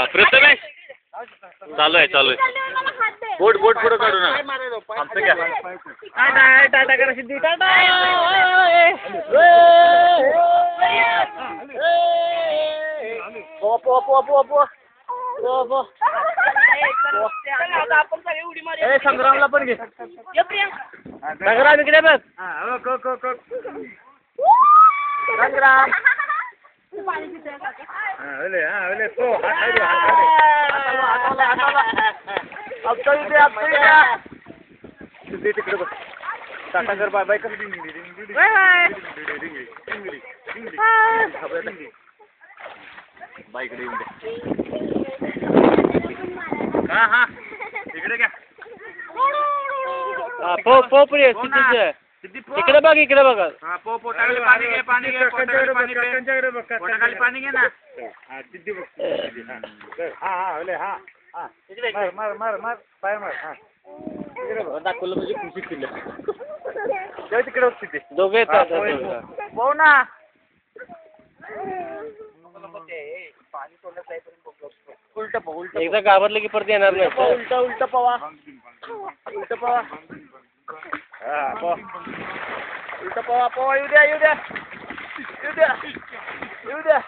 प्रथमेश चालू आहे बोट पुढं काढू ना आमचं घ्या टाटा करा सिद्धी टाटा संग्रामला पण घे संग्राम इकडे बघ संग्राम तिकडे बघ टाटा कर बाय बाय कर बाईकडे येऊन दे हा इकडे घ्या इकडे बघ इकडे बघ पोटाखाली पाणी घे पाणी घे पोटाखाली पाणी घे ना सिद्धी बघ मार मार मार पाय मार दाखवलं म्हणजे खुशी केलं तिकडे बघ दोघे पाहू ना पाणी उलट एकदा घाबरलं की परत येणार नाही उलट पवा उलट पवा येऊ द्या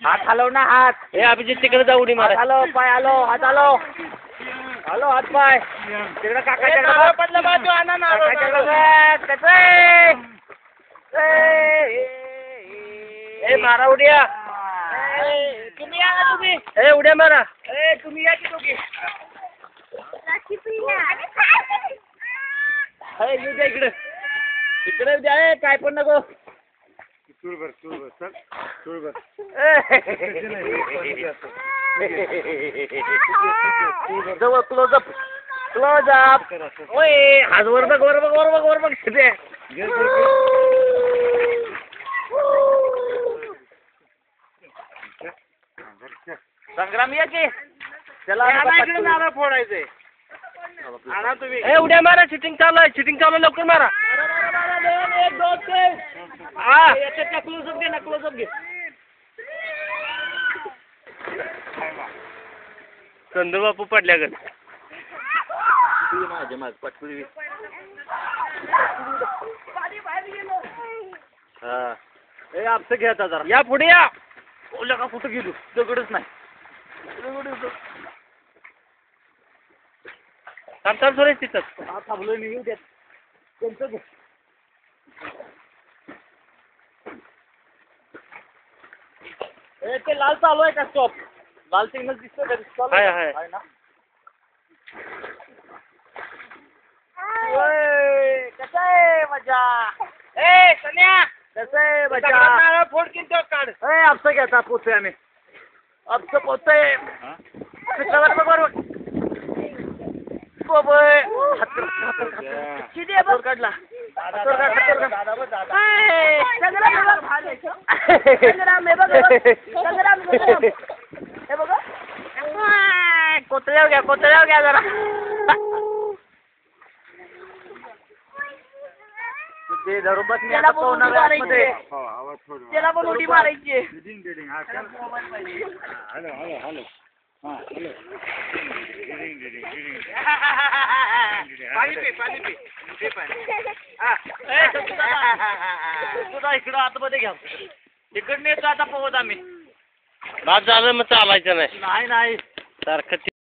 हात हलव ना हात हे अभिजित तिकडे जाऊ उडी मार हॅलो पाय हॅलो हात हॅलो हात पाय तिकडे काकाच्या पडलं बाजू आणा ना मारा उड्या तुम्ही या ना तुम्ही उड्या मारा तुम्ही या की दोघी येऊ द्या इकडे येऊ द्या काय पण नको जवळ क्लोजअप ओय आज वर बघ संग्राम या की त्याला नारळ फोडायचंय तुम्ही उड्या मारा शूटिंग चालू आहे लवकर मारा क्लोजअप घे संदू बापू पडल्या ग माझ पटकुरी आपचं घ्यायचा जरा या पुढे या ओल्या का कुठं गेलो दगडच नाही थांब सुरेश तिथं थांबलो नाही येऊ द्या त्यांचं घे ते लाल चालू आहे का स्टॉप लाल सिग्नल दिसतोय का ना कसं आहे मजा सन्या कसं आहे मजा फोड किंवा काढ आपचं घ्यायचा पोचतोय आम्ही आपचं पोचतोय काढला कोतळ्यावर घ्या जरा ते धरून बस त्याला पण उडी मारायची इकडं आतमध्ये घ्या इकडनं येतो आता पोहत आम्ही भाग झालं मग चालायचं नाही सारखं